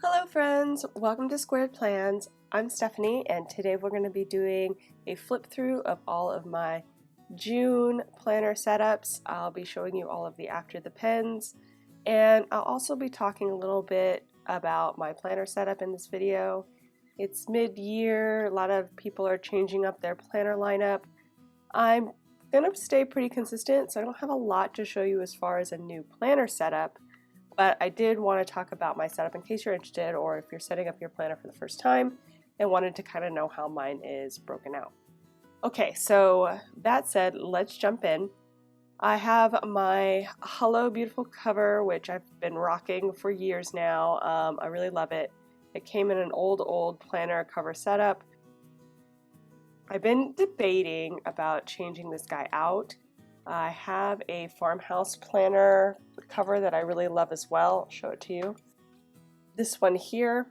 Hello friends, welcome to Squared Plans. I'm Stephanie and today we're going to be doing a flip through of all of my June planner setups. I'll be showing you all of the after the pens, and I'll also be talking a little bit about my planner setup in this video. It's mid-year, a lot of people are changing up their planner lineup. I'm going to stay pretty consistent, so I don't have a lot to show you as far as a new planner setup. But I did want to talk about my setup in case you're interested, or if you're setting up your planner for the first time and wanted to kind of know how mine is broken out. Okay, so that said, let's jump in. I have my Hello Beautiful cover, which I've been rocking for years now. I really love it. It came in an old planner cover setup. I've been debating about changing this guy out. I have a farmhouse planner cover that I really love as well. I'll show it to you. This one here,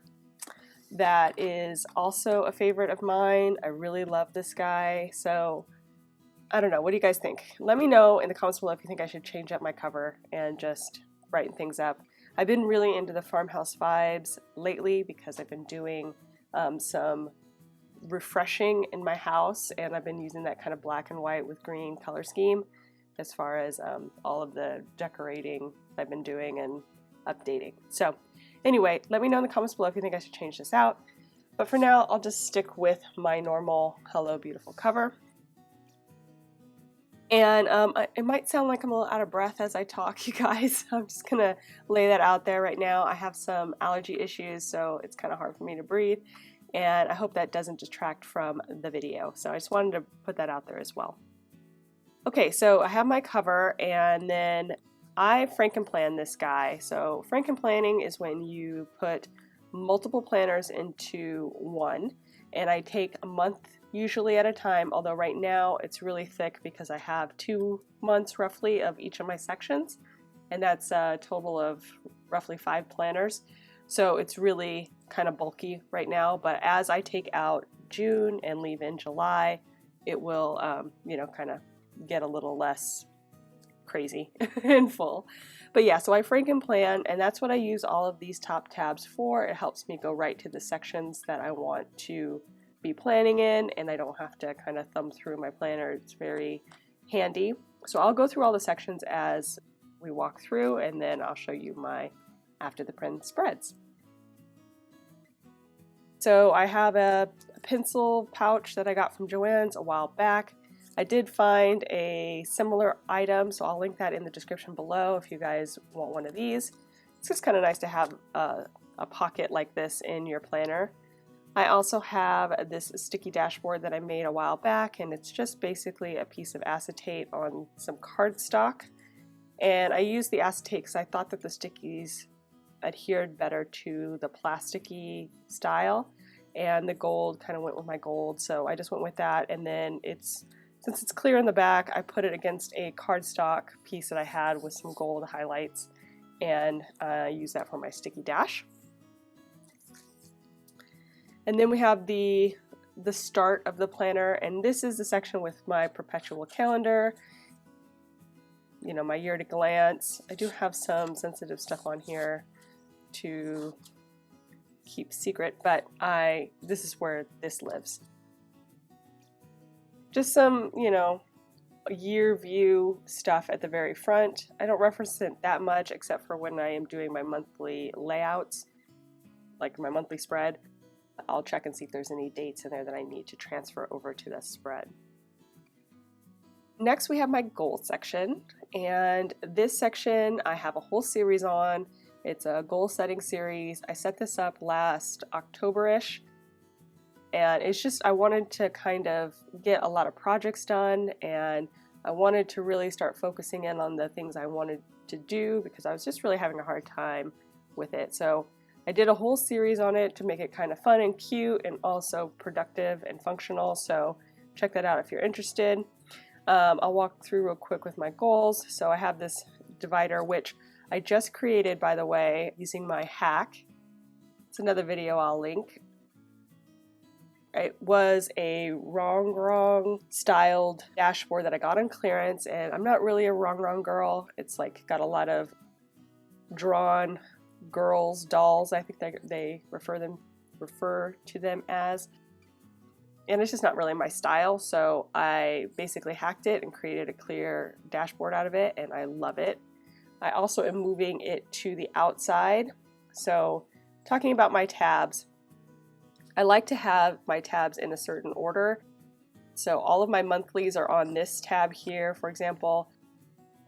that is also a favorite of mine. I really love this guy. So I don't know, what do you guys think? Let me know in the comments below if you think I should change up my cover and just brighten things up. I've been really into the farmhouse vibes lately because I've been doing some refreshing in my house, and I've been using that kind of black and white with green color scheme as far as all of the decorating I've been doing and updating. So anyway, let me know in the comments below if you think I should change this out. But for now, I'll just stick with my normal Hello Beautiful cover. And it might sound like I'm a little out of breath as I talk, you guys. I'm just gonna lay that out there right now. I have some allergy issues, so it's kind of hard for me to breathe. And I hope that doesn't detract from the video. So I just wanted to put that out there as well. Okay, so I have my cover, and then I Frankenplan this guy. So Frankenplanning is when you put multiple planners into one, and I take a month usually at a time, although right now it's really thick because I have 2 months roughly of each of my sections, and that's a total of roughly 5 planners. So it's really kind of bulky right now, but as I take out June and leave in July, it will, kind of get a little less crazy and full. But yeah, so I Frankenplan, and that's what I use all of these top tabs for. It helps me go right to the sections that I want to be planning in, and I don't have to kind of thumb through my planner. It's very handy. So I'll go through all the sections as we walk through, and then I'll show you my after the print spreads. So I have a pencil pouch that I got from Joann's a while back. I did find a similar item, so I'll link that in the description below if you guys want one of these. It's just kind of nice to have a pocket like this in your planner. I also have this sticky dashboard that I made a while back, and it's just basically a piece of acetate on some cardstock. And I used the acetate because I thought that the stickies adhered better to the plasticky style, and the gold kind of went with my gold, so I just went with that. And then since it's clear in the back, I put it against a cardstock piece that I had with some gold highlights, and use that for my sticky dash. And then we have the start of the planner, and this is the section with my perpetual calendar, my year to glance. I do have some sensitive stuff on here to keep secret, but this is where this lives. Just some, year view stuff at the very front. I don't reference it that much except for when I am doing my monthly layouts, like my monthly spread. I'll check and see if there's any dates in there that I need to transfer over to the spread. Next, we have my goal section, and this section I have a whole series on. It's a goal setting series. I set this up last October-ish, and it's just I wanted to kind of get a lot of projects done, and I wanted to really start focusing in on the things I wanted to do because I was just really having a hard time with it. So I did a whole series on it to make it kind of fun and cute and also productive and functional, so check that out if you're interested. I'll walk through real quick with my goals. So I have this divider, which I just created, by the way, using my hack. It's another video I'll link. It was a wrong styled dashboard that I got on clearance, and I'm not really a wrong girl. It's like got a lot of drawn girls' dolls, I think they refer to them as. And it's just not really my style, so I basically hacked it and created a clear dashboard out of it, and I love it. I also am moving it to the outside. So talking about my tabs, I like to have my tabs in a certain order. So all of my monthlies are on this tab here, for example.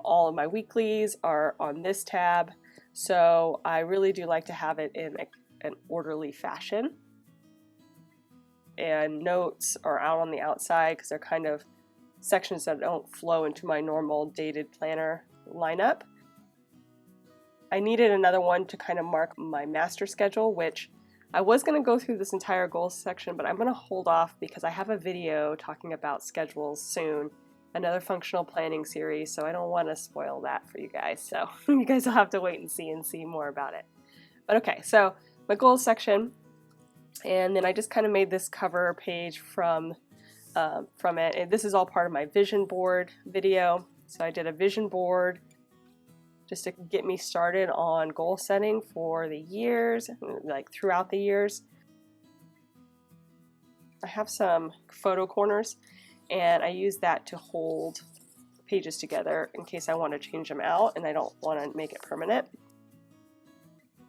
All of my weeklies are on this tab. So I really do like to have it in an orderly fashion. And notes are out on the outside because they're kind of sections that don't flow into my normal dated planner lineup. I needed another one to kind of mark my master schedule, which I was going to go through this entire goals section, but I'm going to hold off because I have a video talking about schedules soon, another functional planning series, so I don't want to spoil that for you guys. So you guys will have to wait and see more about it. But okay, so my goals section. And then I just kind of made this cover page from it. And this is all part of my vision board video. So I did a vision board just to get me started on goal setting for the years, like throughout the years. I have some photo corners, and I use that to hold pages together in case I want to change them out and I don't want to make it permanent.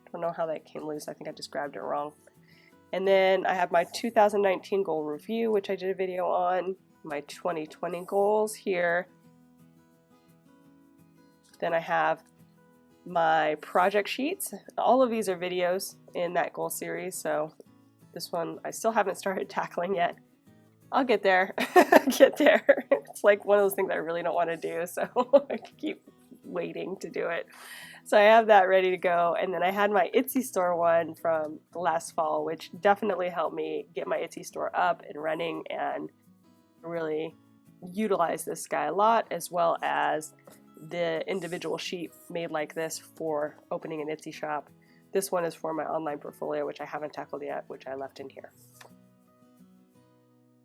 I don't know how that came loose. I think I just grabbed it wrong. And then I have my 2019 goal review, which I did a video on, my 2020 goals here. Then I have my project sheets. All of these are videos in that goal series, so this one I still haven't started tackling yet. I'll get there. Get there. It's like one of those things I really don't want to do, so I keep waiting to do it. So I have that ready to go, and then I had my Etsy store one from the last fall, which definitely helped me get my Etsy store up and running and really utilize this guy a lot, as well as the individual sheet made like this for opening an Etsy shop. This one is for my online portfolio, which I haven't tackled yet, which I left in here.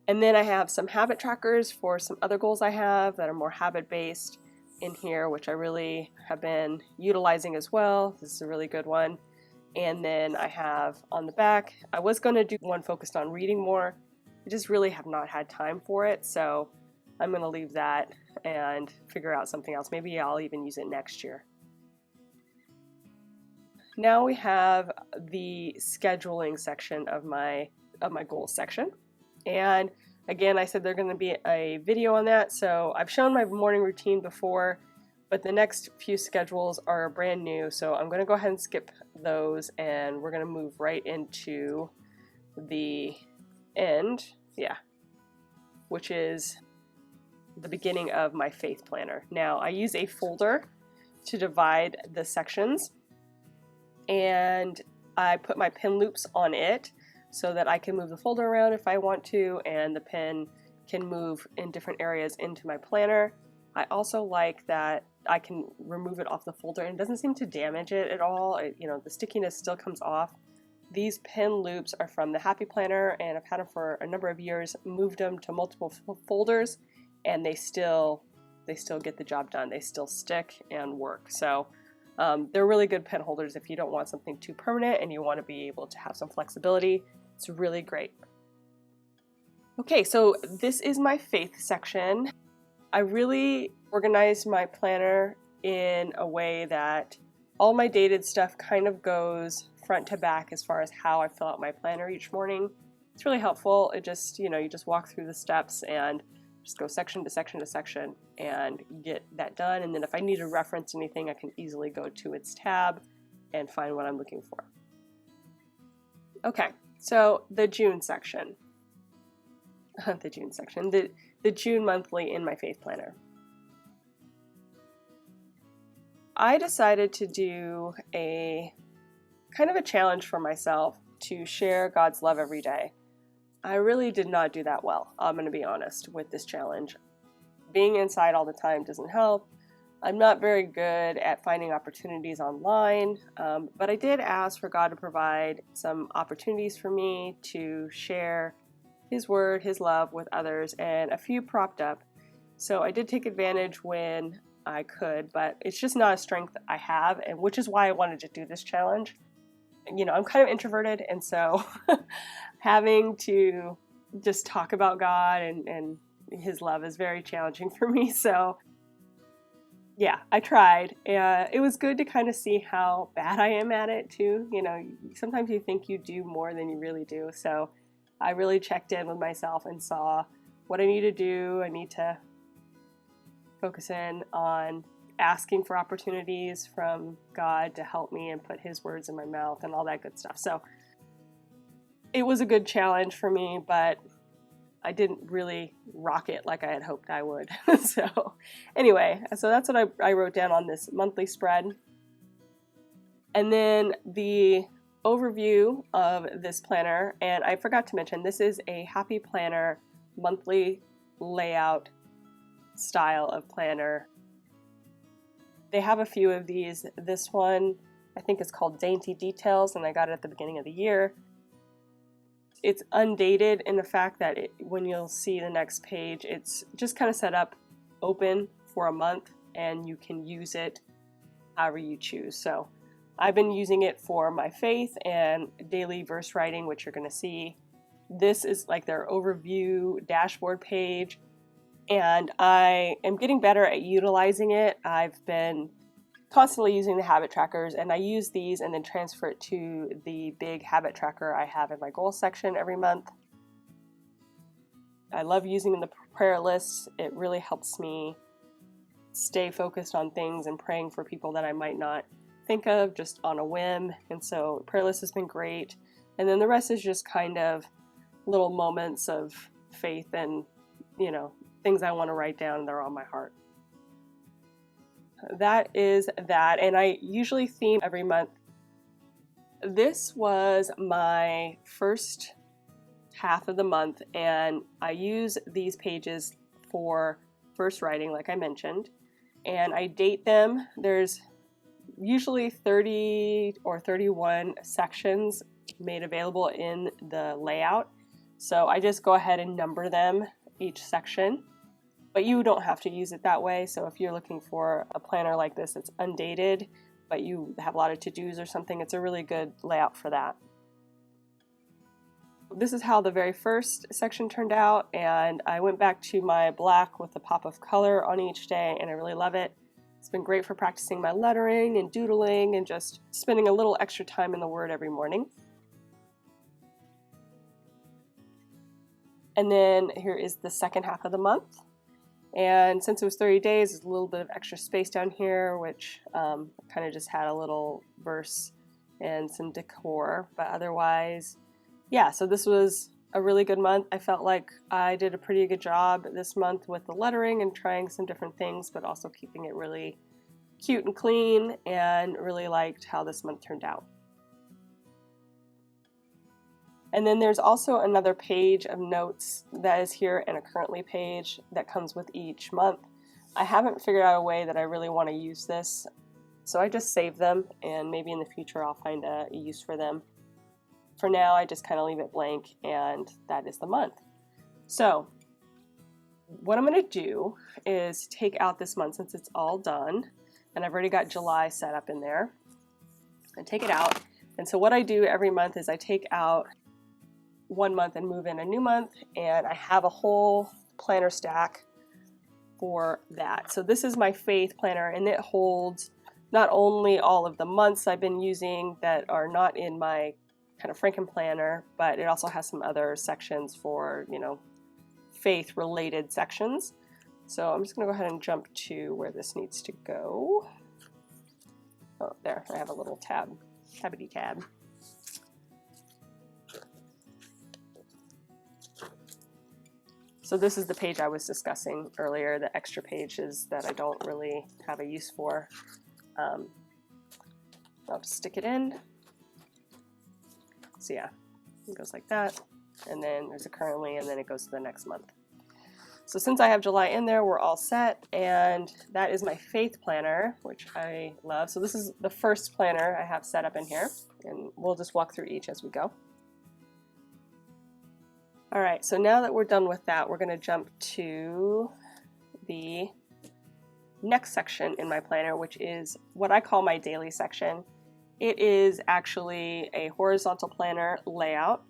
And then I have some habit trackers for some other goals I have that are more habit-based in here, which I really have been utilizing as well. This is a really good one. And then I have on the back, I was going to do one focused on reading more. I just really have not had time for it, so I'm going to leave that and figure out something else. Maybe I'll even use it next year. Now we have the scheduling section of my goals section. And again, I said there's going to be a video on that, so I've shown my morning routine before, but the next few schedules are brand new, so I'm going to go ahead and skip those, and we're going to move right into the end, which is the beginning of my faith planner. Now, I use a folder to divide the sections, and I put my pin loops on it so that I can move the folder around if I want to, and the pen can move in different areas into my planner. I also like that I can remove it off the folder and it doesn't seem to damage it at all. The stickiness still comes off. These pin loops are from the Happy Planner, and I've had them for a number of years, moved them to multiple folders, and they still get the job done. They still stick and work. So they're really good pen holders if you don't want something too permanent and you want to be able to have some flexibility. It's really great. Okay, so this is my faith section. I really organized my planner in a way that all my dated stuff kind of goes front to back as far as how I fill out my planner each morning. It's really helpful. It just, you just walk through the steps and just go section to section to section and get that done. And then if I need to reference anything, I can easily go to its tab and find what I'm looking for. Okay, so the June section. The June monthly in my faith planner. I decided to do a kind of a challenge for myself to share God's love every day. I really did not do that well, I'm going to be honest, with this challenge. Being inside all the time doesn't help. I'm not very good at finding opportunities online, but I did ask for God to provide some opportunities for me to share His word, His love with others, and a few propped up. So I did take advantage when I could, but it's just not a strength I have, and which is why I wanted to do this challenge. You know, I'm kind of introverted, and so having to just talk about God and his love is very challenging for me. So yeah, I tried. It was good to kind of see how bad I am at it too. You know, sometimes you think you do more than you really do. So I really checked in with myself and saw what I need to do. I need to focus in on asking for opportunities from God to help me and put his words in my mouth and all that good stuff. So it was a good challenge for me, but I didn't really rock it like I had hoped I would. So anyway, so that's what I wrote down on this monthly spread. And then the overview of this planner, and I forgot to mention, this is a Happy Planner monthly layout style of planner. They have a few of these. This one, I think is called Dainty Details, and I got it at the beginning of the year. It's undated in the fact that when you'll see the next page, it's just kind of set up open for a month, and you can use it however you choose. So I've been using it for my faith and daily verse writing, which you're going to see. This is like their overview dashboard page, and I am getting better at utilizing it. I've been constantly using the habit trackers, and I use these and then transfer it to the big habit tracker I have in my goals section every month. I love using the prayer lists. It really helps me stay focused on things and praying for people that I might not think of just on a whim. And so prayer list has been great. And then the rest is just kind of little moments of faith and, you know, things I want to write down that are on my heart. That is that, and I usually theme every month. This was my first half of the month, and I use these pages for verse writing, like I mentioned, and I date them. There's usually 30 or 31 sections made available in the layout, so I just go ahead and number them each section. But you don't have to use it that way. So if you're looking for a planner like this that's undated, but you have a lot of to-dos or something, it's a really good layout for that. This is how the very first section turned out, and I went back to my black with a pop of color on each day, and I really love it. It's been great for practicing my lettering and doodling and just spending a little extra time in the Word every morning. And then here is the second half of the month. And since it was 30 days, there's a little bit of extra space down here, which kind of just had a little verse and some decor. But otherwise, yeah, so this was a really good month. I felt like I did a pretty good job this month with the lettering and trying some different things, but also keeping it really cute and clean, and really liked how this month turned out. And then there's also another page of notes that is here, and a currently page that comes with each month. I haven't figured out a way that I really want to use this, so I just save them, and maybe in the future I'll find a use for them. For now, I just kind of leave it blank, and that is the month. So what I'm going to do is take out this month since it's all done, and I've already got July set up in there, and take it out. And so what I do every month is I take out one month and move in a new month, and I have a whole planner stack for that. So this is my faith planner, and it holds not only all of the months I've been using that are not in my kind of Franken planner, but it also has some other sections for, you know, faith related sections. So I'm just going to go ahead and jump to where this needs to go. Oh, there, I have a little tabbity tab. So this is the page I was discussing earlier, the extra pages that I don't really have a use for. I'll just stick it in. So yeah, it goes like that. And then there's a currently, and then it goes to the next month. So since I have July in there, we're all set. And that is my faith planner, which I love. So this is the first planner I have set up in here. And we'll just walk through each as we go. All right, so now that we're done with that, we're going to jump to the next section in my planner, which is what I call my daily section. It is actually a horizontal planner layout.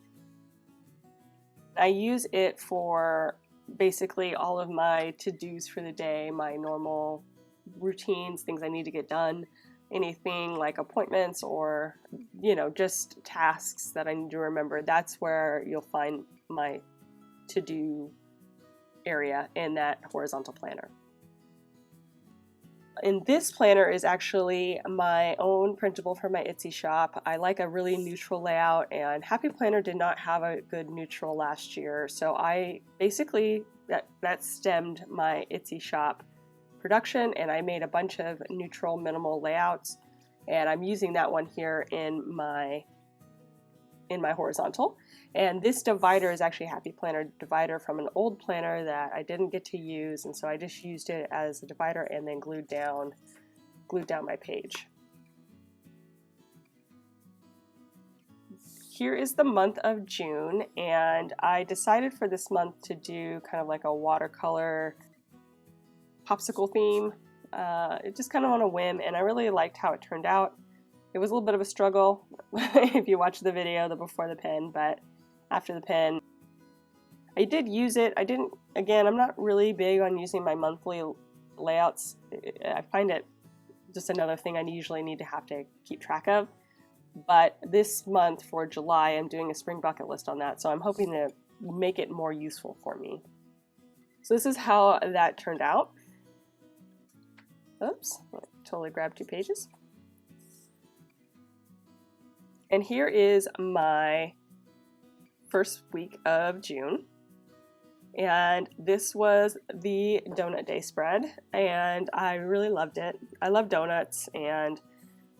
I use it for basically all of my to-dos for the day, my normal routines, things I need to get done, anything like appointments or, just tasks that I need to remember. That's where you'll find my to-do area in that horizontal planner. And this planner is actually my own printable from my Etsy shop. I like a really neutral layout, and Happy Planner did not have a good neutral last year, so I basically, that stemmed my Etsy shop production, and I made a bunch of neutral minimal layouts, and I'm using that one here in my horizontal. And this divider is actually a Happy Planner divider from an old planner that I didn't get to use, and so I just used it as a divider and then glued down my page. Here is the month of June, and I decided for this month to do kind of like a watercolor popsicle theme. It just kind of on a whim, and I really liked how it turned out. It was a little bit of a struggle if you watch the video, the before the pen, but after the pen, I did use it. I'm not really big on using my monthly layouts. I find it just another thing I usually need to have to keep track of. But this month for July, I'm doing a spring bucket list on that, so I'm hoping to make it more useful for me. So this is how that turned out. Oops, I totally grabbed 2 pages. And here is my first week of June. And this was the donut day spread, and I really loved it. I love donuts, and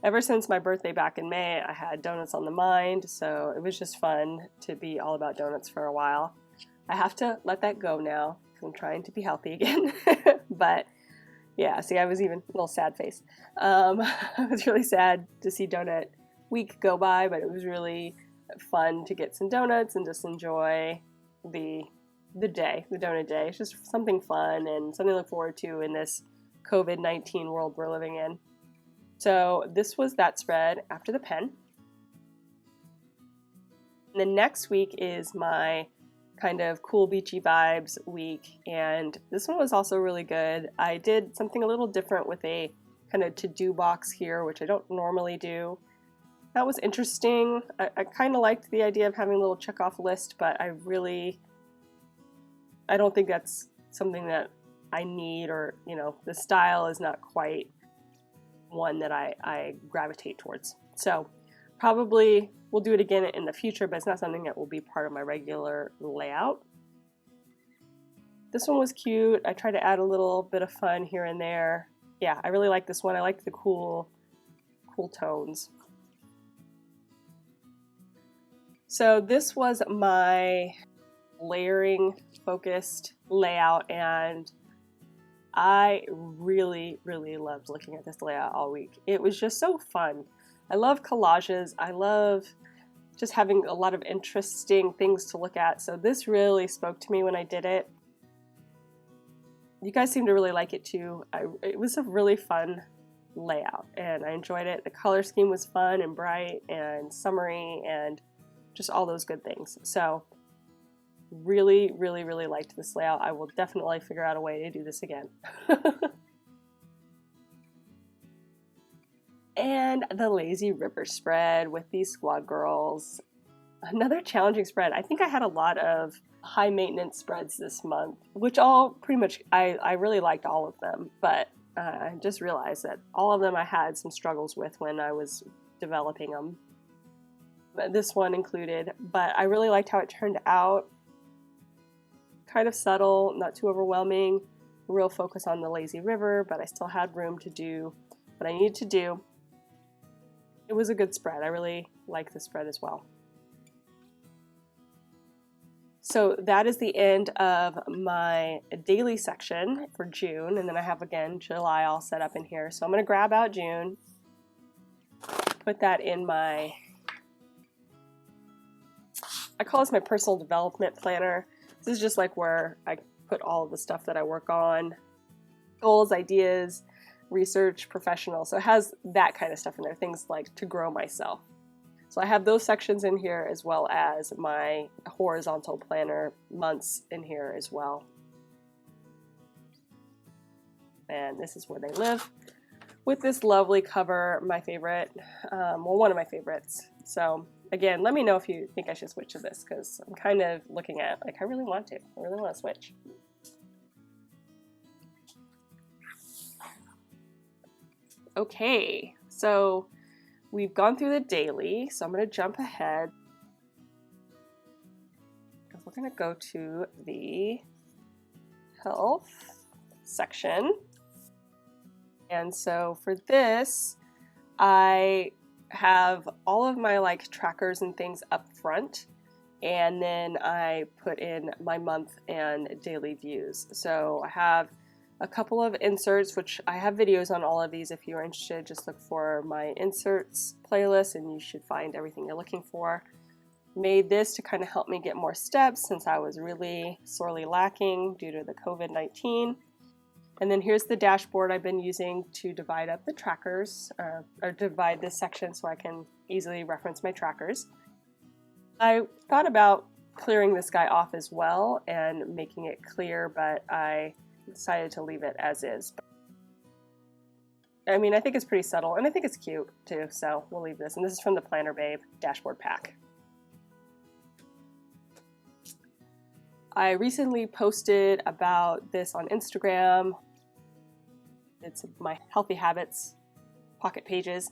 ever since my birthday back in May, I had donuts on the mind, so it was just fun to be all about donuts for a while. I have to let that go now, because I'm trying to be healthy again. But yeah, see, I was even a little sad face. I was really sad to see donut week go by, but it was really fun to get some donuts and just enjoy the donut day. It's just something fun and something to look forward to in this COVID-19 world we're living in. So this was that spread after the pen. And the next week is my kind of cool beachy vibes week, and this one was also really good. I did something a little different with a kind of to-do box here, which I don't normally do. That was interesting. I kind of liked the idea of having a little check-off list, but I don't think that's something that I need, or, the style is not quite one that I gravitate towards. So probably we'll do it again in the future, but it's not something that will be part of my regular layout. This one was cute. I tried to add a little bit of fun here and there. Yeah, I really like this one. I like the cool tones. So this was my layering focused layout, and I really, really loved looking at this layout all week. It was just so fun. I love collages. I love just having a lot of interesting things to look at. So this really spoke to me when I did it. You guys seem to really like it too. It was a really fun layout, and I enjoyed it. The color scheme was fun and bright and summery and just all those good things. So really, really, really liked this layout. I will definitely figure out a way to do this again. And the Lazy River spread with these squad girls. Another challenging spread. I think I had a lot of high maintenance spreads this month, which all pretty much, I really liked all of them, but I just realized that all of them I had some struggles with when I was developing them. This one included, but I really liked how it turned out. Kind of subtle, not too overwhelming, real focus on the lazy river, but I still had room to do what I needed to do. It was a good spread. I really like the spread as well. So that is the end of my daily section for June, and then I have again July all set up in here. So I'm going to grab out June, put that in my, I call this my personal development planner. This is just like where I put all of the stuff that I work on. goals, ideas, research, professional. So it has that kind of stuff in there, things like to grow myself. So I have those sections in here as well as my horizontal planner months in here as well. And this is where they live with this lovely cover, my favorite, well, one of my favorites. So again, let me know if you think I should switch to this, because I'm kind of looking at, like, I really want to switch. Okay, so we've gone through the daily, so I'm going to jump ahead. We're going to go to the health section. And so for this, I have all of my like trackers and things up front, and then I put in my month and daily views. So I have a couple of inserts, which I have videos on all of these. If you're interested, just look for my inserts playlist and you should find everything you're looking for. Made this to kind of help me get more steps since I was really sorely lacking due to the COVID-19. And then here's the dashboard I've been using to divide up the trackers, or divide this section so I can easily reference my trackers. I thought about clearing this guy off as well and making it clear, but I decided to leave it as is. I mean, I think it's pretty subtle, and I think it's cute too, so we'll leave this. And this is from the Planner Babe dashboard pack. I recently posted about this on Instagram. It's my Healthy Habits pocket pages.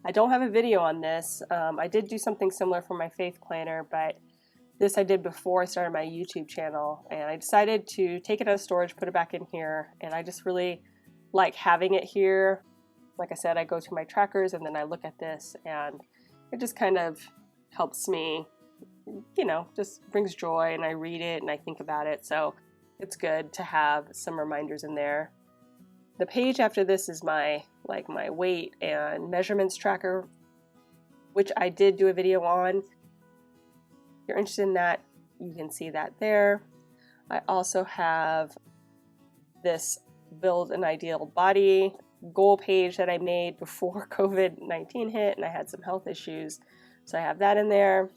I don't have a video on this. I did do something similar for my faith planner, but this I did before I started my YouTube channel, and I decided to take it out of storage, put it back in here, and I just really like having it here. Like I said, I go to my trackers and then I look at this, and it just kind of helps me, you know, just brings joy, and I read it and I think about it, so it's good to have some reminders in there. The page after this is my weight and measurements tracker, which I did do a video on. If you're interested in that, you can see that there. I also have this build an ideal body goal page that I made before COVID-19 hit and I had some health issues, so I have that in there.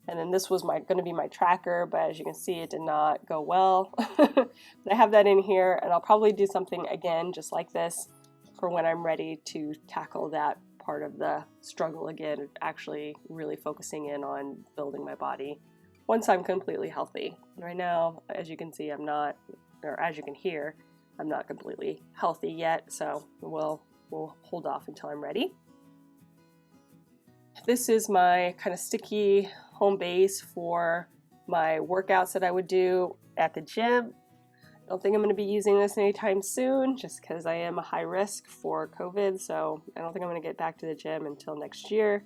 And then this was going to be my tracker, but as you can see, it did not go well. But I have that in here, and I'll probably do something again just like this for when I'm ready to tackle that part of the struggle again, actually really focusing in on building my body once I'm completely healthy. Right now, as you can see, I'm not, or as you can hear, I'm not completely healthy yet, so we'll hold off until I'm ready. This is my kind of sticky home base for my workouts that I would do at the gym. I don't think I'm going to be using this anytime soon just because I am a high risk for COVID, so I don't think I'm going to get back to the gym until next year.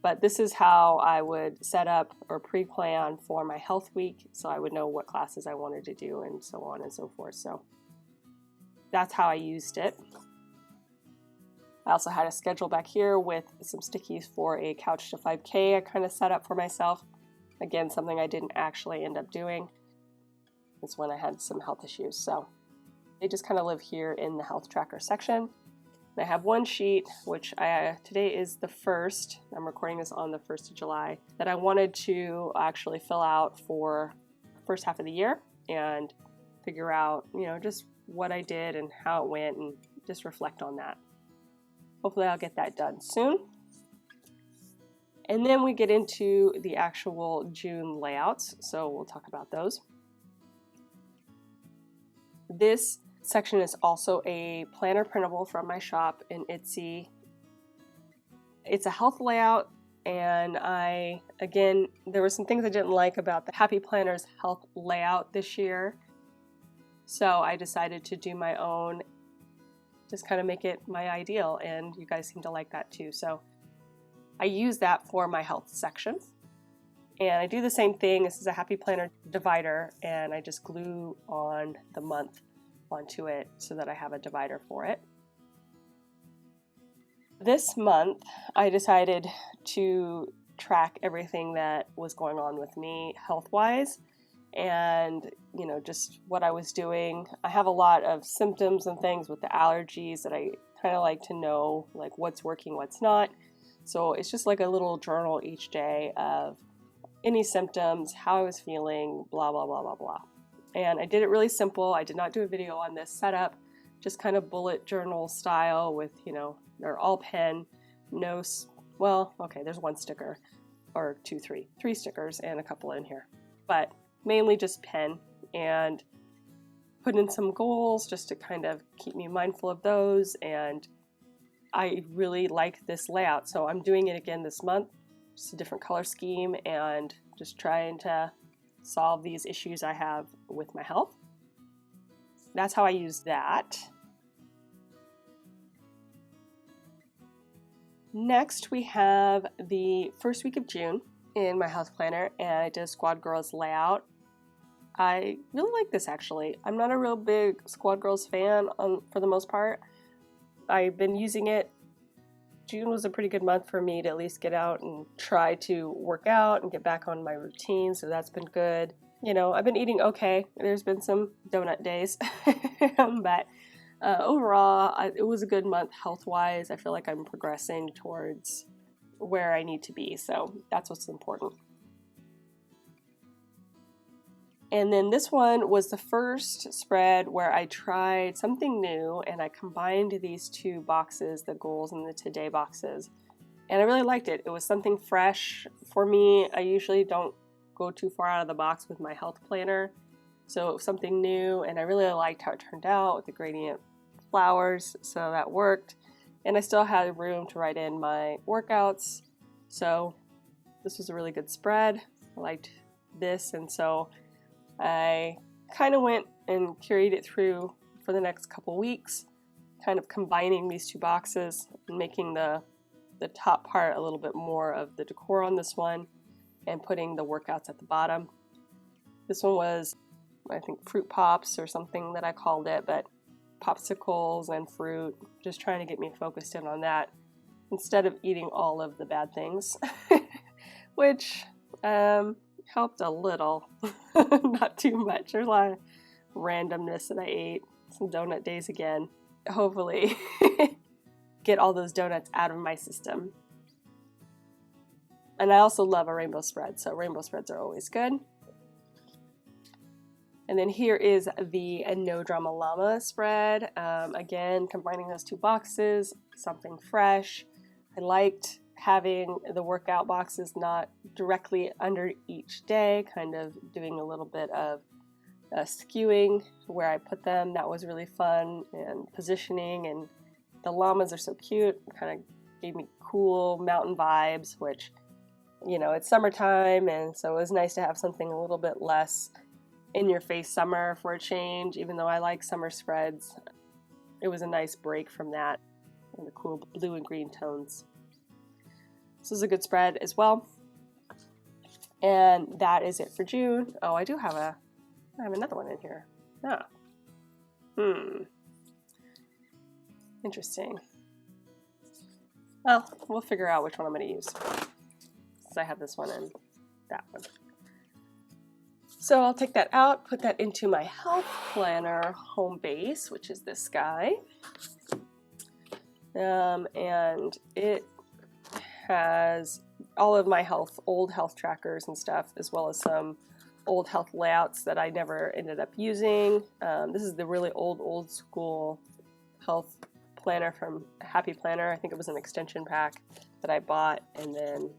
But this is how I would set up or pre-plan for my health week, so I would know what classes I wanted to do and so on and so forth. So that's how I used it. I also had a schedule back here with some stickies for a Couch to 5K I kind of set up for myself. Again, something I didn't actually end up doing. It's when I had some health issues. So they just kind of live here in the health tracker section. And I have one sheet, which today is the 1st. I'm recording this on the 1st of July, that I wanted to actually fill out for the first half of the year and figure out, you know, just what I did and how it went and just reflect on that. Hopefully I'll get that done soon. And then we get into the actual June layouts, so we'll talk about those. This section is also a planner printable from my shop in Etsy. It's a health layout, and there were some things I didn't like about the Happy Planner's health layout this year. So I decided to do my own, just kind of make it my ideal, and you guys seem to like that too. So I use that for my health section. And I do the same thing. This is a Happy Planner divider, and I just glue on the month onto it so that I have a divider for it. This month, I decided to track everything that was going on with me health-wise, and you know, just what I was doing. I have a lot of symptoms and things with the allergies that I kind of like to know, like what's working, what's not. So it's just like a little journal each day of any symptoms, how I was feeling, blah, blah, blah, blah, blah. And I did it really simple. I did not do a video on this setup, just kind of bullet journal style with, you know, they're all pen, no, well, okay, there's one sticker, or three stickers and a couple in here, but mainly just pen, and put in some goals just to kind of keep me mindful of those. And I really like this layout, so I'm doing it again this month, just a different color scheme, and just trying to solve these issues I have with my health. That's how I use that. Next, we have the first week of June in my health planner, and I did a Squaird Girls layout. I really like this, actually. I'm not a real big Squaird Girls fan for the most part. I've been using it. June was a pretty good month for me to at least get out and try to work out and get back on my routine, so that's been good. You know, I've been eating okay. There's been some donut days, but overall, it was a good month health-wise. I feel like I'm progressing towards where I need to be, so that's what's important. And then this one was the first spread where I tried something new, and I combined these two boxes, the goals and the today boxes, and I really liked it. It was something fresh for me. I usually don't go too far out of the box with my health planner, so it was something new, and I really liked how it turned out with the gradient flowers, so that worked. And I still had room to write in my workouts, so this was a really good spread. I liked this, and so I kind of went and carried it through for the next couple weeks, kind of combining these two boxes and making the top part a little bit more of the decor on this one, and putting the workouts at the bottom. This one was, I think, fruit pops or something that I called it, but popsicles and fruit, just trying to get me focused in on that instead of eating all of the bad things, which helped a little, not too much. There's a lot of randomness that I ate, some donut days again. Hopefully get all those donuts out of my system. And I also love a rainbow spread, so rainbow spreads are always good. And then here is the No Drama Llama spread. Again, combining those two boxes, something fresh. I liked having the workout boxes not directly under each day, kind of doing a little bit of skewing where I put them. That was really fun, and positioning, and the llamas are so cute. It kind of gave me cool mountain vibes, which, you know, it's summertime, and so it was nice to have something a little bit less in your face summer for a change. Even though I like summer spreads, it was a nice break from that, and the cool blue and green tones. This is a good spread as well. And that is it for June. Oh, I have another one in here. Interesting. Well, we'll figure out which one I'm going to use, since I have this one and that one. So I'll take that out, put that into my health planner home base, which is this guy. And it has all of my old health trackers and stuff, as well as some old health layouts that I never ended up using. This is the really old school health planner from Happy Planner. I think it was an extension pack that I bought, and then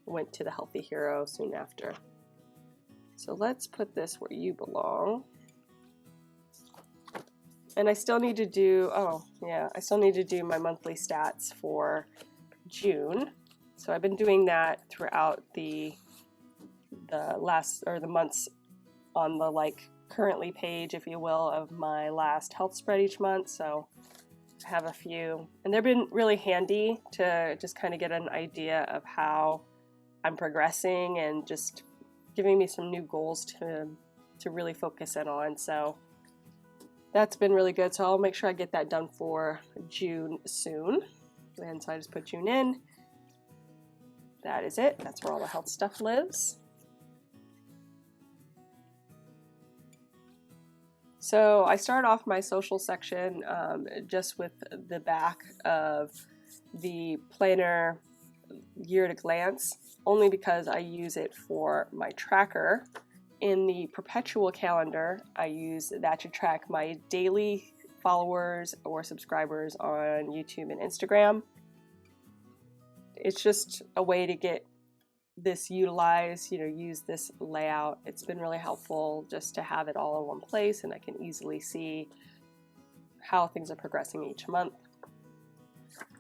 went to the Healthy Hero soon after. So let's put this where you belong. And I still need to do, I still need to do my monthly stats for June. So I've been doing that throughout the months on the like currently page, if you will, of my last health spread each month. So I have a few, and they've been really handy to just kind of get an idea of how I'm progressing, and just giving me some new goals to really focus in on. So that's been really good. So I'll make sure I get that done for June soon. And so I just put June in. That is it. That's where all the health stuff lives. So I start off my social section just with the back of the planner year at a glance, only because I use it for my tracker. In the perpetual calendar, I use that to track my daily followers or subscribers on YouTube and Instagram. It's just a way to get this utilized, use this layout. It's been really helpful just to have it all in one place, and I can easily see how things are progressing each month.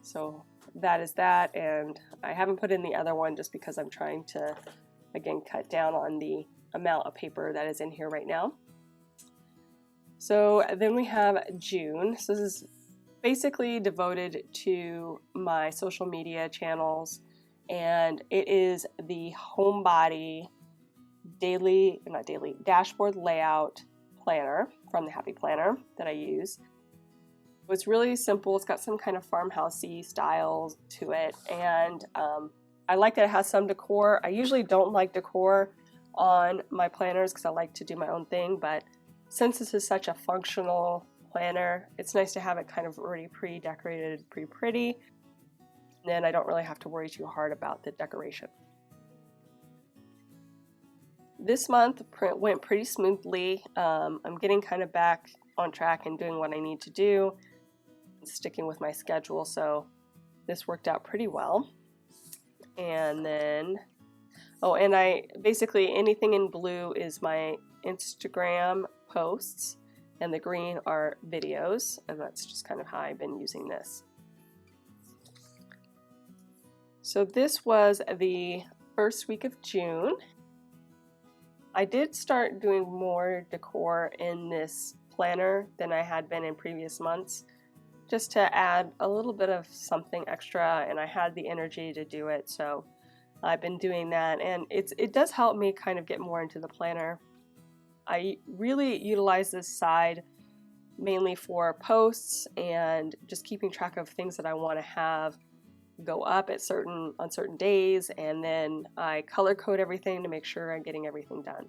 So that is that, and I haven't put in the other one just because I'm trying to, again, cut down on the amount of paper that is in here right now. So then we have June. So this is basically devoted to my social media channels, and it is the homebody dashboard layout planner from the Happy Planner that I use. It's really simple. It's got some kind of farmhousey style to it, and I like that it has some decor. I usually don't like decor on my planners because I like to do my own thing, but since this is such a functional planner, it's nice to have it kind of already pre-decorated, pretty. Then I don't really have to worry too hard about the decoration. This month went pretty smoothly. I'm getting kind of back on track and doing what I need to do, sticking with my schedule, so this worked out pretty well. And then, and I basically, anything in blue is my Instagram posts, and the green are videos, and that's just kind of how I've been using this. So this was the first week of June. I did start doing more decor in this planner than I had been in previous months, just to add a little bit of something extra, and I had the energy to do it, so I've been doing that, and it does help me kind of get more into the planner. I really utilize this side mainly for posts and just keeping track of things that I want to have go up on certain days, and then I color code everything to make sure I'm getting everything done.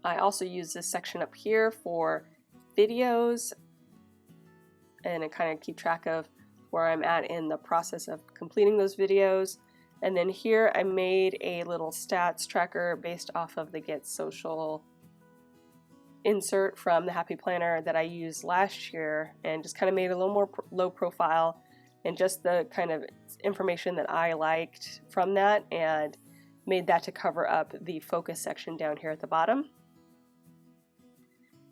I also use this section up here for videos, and I kind of keep track of where I'm at in the process of completing those videos. And then here I made a little stats tracker based off of the Get Social insert from the Happy Planner that I used last year, and just kind of made a little more low profile and just the kind of information that I liked from that, and made that to cover up the focus section down here at the bottom.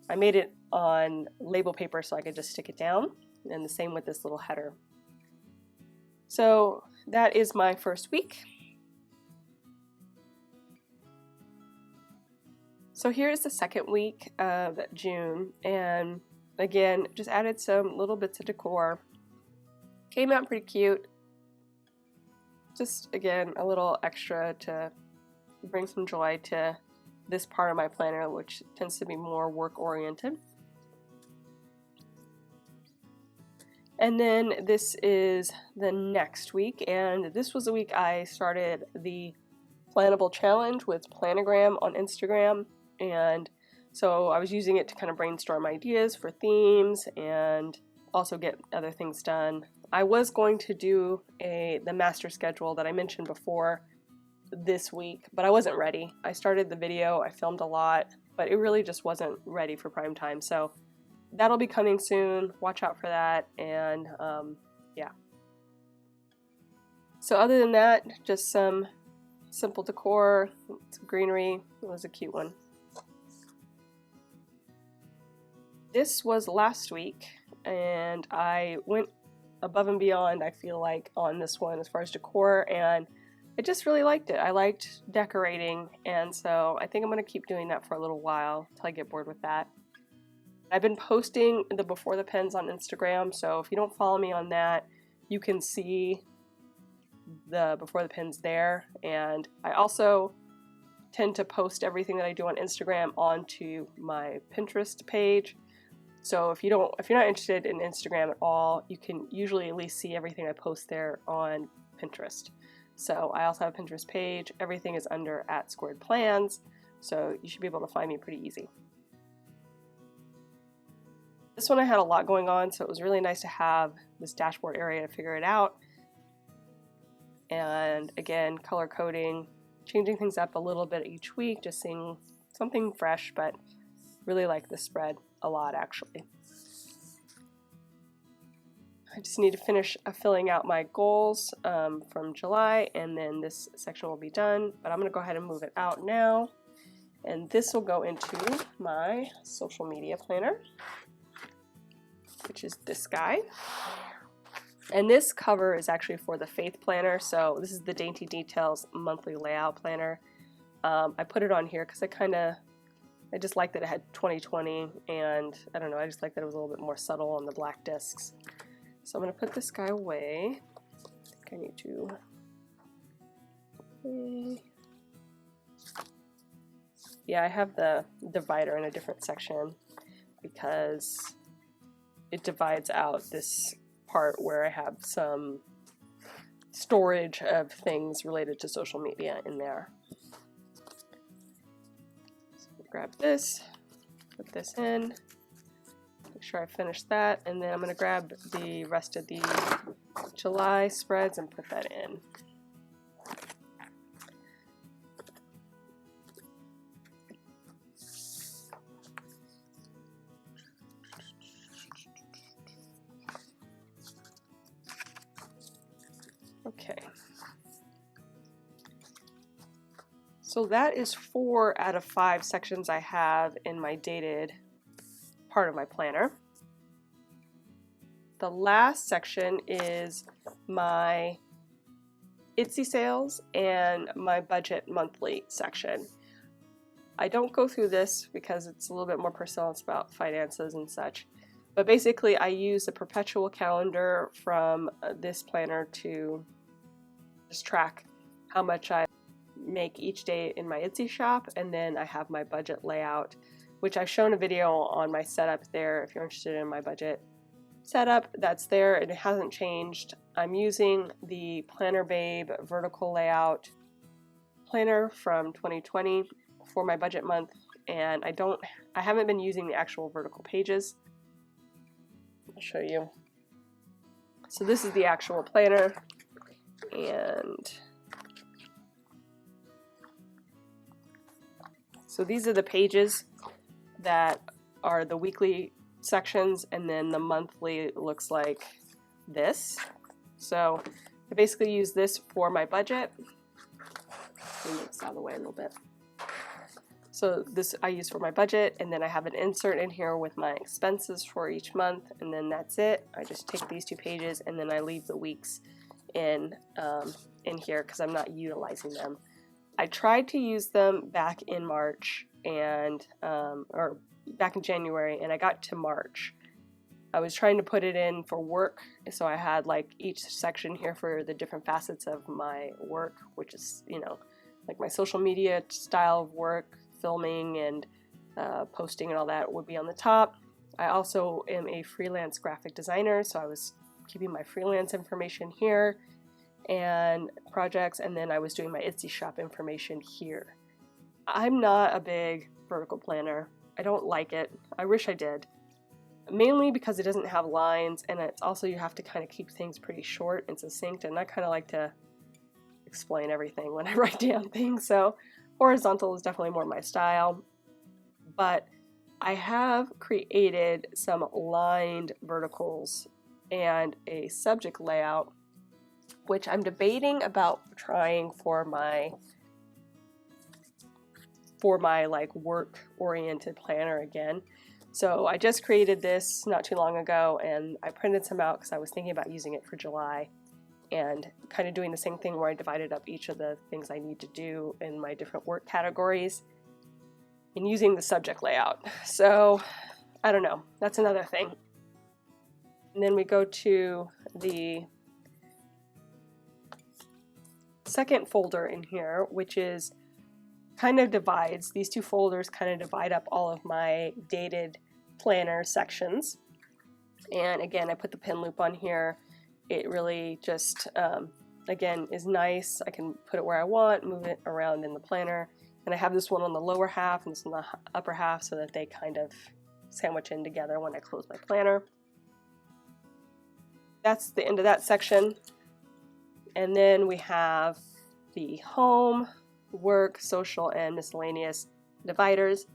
I made it on label paper so I could just stick it down, and the same with this little header. So that is my first week. So here's the second week of June, and again, just added some little bits of decor. Came out pretty cute. Just, again, a little extra to bring some joy to this part of my planner, which tends to be more work-oriented. And then this is the next week, and this was the week I started the Plannable Challenge with Planogram on Instagram, and so I was using it to kind of brainstorm ideas for themes and also get other things done. I was going to do the master schedule that I mentioned before this week, but I wasn't ready. I started the video, I filmed a lot, but it really just wasn't ready for prime time. So that'll be coming soon. Watch out for that. And yeah. So other than that, just some simple decor, some greenery. It was a cute one. This was last week, and I went above and beyond, I feel like, on this one as far as decor, and I just really liked it. I liked decorating, and so I think I'm going to keep doing that for a little while until I get bored with that. I've been posting the Before the Pens on Instagram, so if you don't follow me on that, you can see the Before the Pens there, and I also tend to post everything that I do on Instagram onto my Pinterest page. So if you're not interested in Instagram at all, you can usually at least see everything I post there on Pinterest. So I also have a Pinterest page. Everything is under @Squaird Plans, so you should be able to find me pretty easy. This one I had a lot going on, so it was really nice to have this dashboard area to figure it out. And again, color coding, changing things up a little bit each week, just seeing something fresh, but really like this spread a lot actually. I just need to finish filling out my goals from July, and then this section will be done, but I'm going to go ahead and move it out now. And this will go into my social media planner, which is this guy. And this cover is actually for the Faith Planner, so this is the Dainty Details monthly layout planner. I put it on here because I just liked that it had 2020, and I don't know, I just like that it was a little bit more subtle on the black discs. So I'm going to put this guy away. I think I need to... Yeah, I have the divider in a different section because it divides out this part where I have some storage of things related to social media in there. So grab this, put this in, make sure I finish that, and then I'm going to grab the rest of the July spreads and put that in. Okay, so that is 4 out of 5 sections I have in my dated part of my planner. The last section is my Etsy sales and my budget monthly section. I don't go through this because it's a little bit more personal, it's about finances and such. But basically I use a perpetual calendar from this planner to just track how much I make each day in my Etsy shop, and then I have my budget layout, which I've shown a video on my setup there. If you're interested in my budget setup, that's there and it hasn't changed. I'm using the Planner Babe vertical layout planner from 2020 for my budget month, and I haven't been using the actual vertical pages. I'll show you. So this is the actual planner, and so these are the pages that are the weekly sections, and then the monthly looks like this. So I basically use this for my budget. Let me move this out of the way a little bit. So this I use for my budget, and then I have an insert in here with my expenses for each month, and then that's it. I just take these 2 pages and then I leave the weeks in here because I'm not utilizing them. I tried to use them back in March and or back in January, and I got to March. I was trying to put it in for work, so I had like each section here for the different facets of my work, which is, you know, like my social media style of work, filming and posting and all that would be on the top. I also am a freelance graphic designer, so I was keeping my freelance information here and projects, and then I was doing my Etsy shop information here. I'm not a big vertical planner. I don't like it. I wish I did. Mainly because it doesn't have lines, and it's also you have to kind of keep things pretty short and succinct, and I kind of like to explain everything when I write down things, so horizontal is definitely more my style. But I have created some lined verticals and a subject layout, which I'm debating about trying for my like work-oriented planner again. So I just created this not too long ago, and I printed some out because I was thinking about using it for July and kind of doing the same thing where I divided up each of the things I need to do in my different work categories and using the subject layout. So I don't know, that's another thing. And then we go to the second folder in here, which is kind of divides, these 2 folders kind of divide up all of my dated planner sections. And again, I put the pin loop on here. It really just, again, is nice. I can put it where I want, move it around in the planner. And I have this one on the lower half and this on the upper half so that they kind of sandwich in together when I close my planner. That's the end of that section. And then we have the home, work, social, and miscellaneous dividers.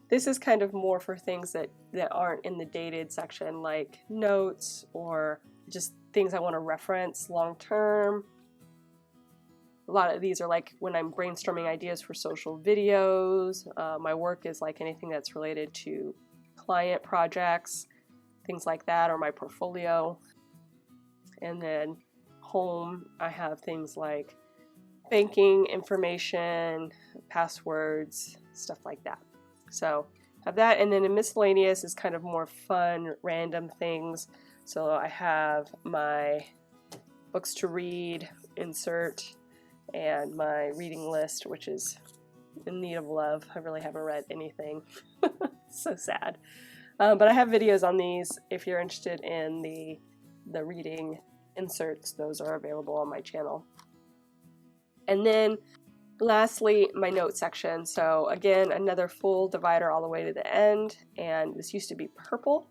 This is kind of more for things that aren't in the dated section, like notes or just things I want to reference long term. A lot of these are like when I'm brainstorming ideas for social videos. My work is like anything that's related to client projects, things like that, or my portfolio. And then home, I have things like banking information, passwords, stuff like that. So have that, and then in miscellaneous is kind of more fun, random things. So I have my books to read insert and my reading list, which is in need of love. I really haven't read anything. So sad. But I have videos on these if you're interested in the reading inserts. Those are available on my channel. And then lastly, my note section. So again, another full divider all the way to the end, and this used to be purple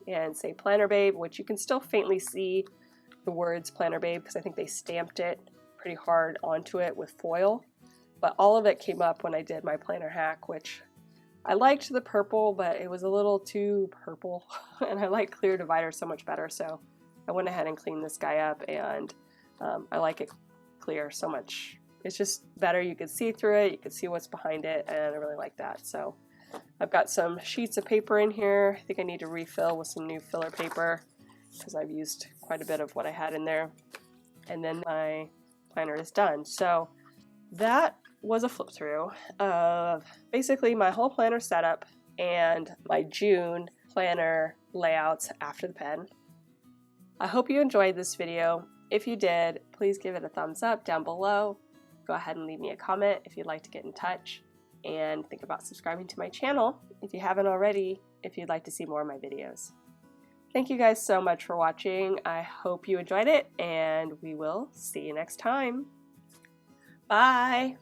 and say Planner Babe, which you can still faintly see the words Planner Babe because I think they stamped it pretty hard onto it with foil. But all of it came up when I did my planner hack, which I liked the purple, but it was a little too purple, and I like clear dividers so much better, so I went ahead and cleaned this guy up, and I like it clear so much. It's just better. You can see through it, you can see what's behind it, and I really like that. So I've got some sheets of paper in here. I think I need to refill with some new filler paper because I've used quite a bit of what I had in there. And then my planner is done. So that was a flip through of basically my whole planner setup and my June planner layouts after the pen. I hope you enjoyed this video. If you did, please give it a thumbs up down below. Go ahead and leave me a comment if you'd like to get in touch, and think about subscribing to my channel if you haven't already, if you'd like to see more of my videos. Thank you guys so much for watching. I hope you enjoyed it, and we will see you next time. Bye!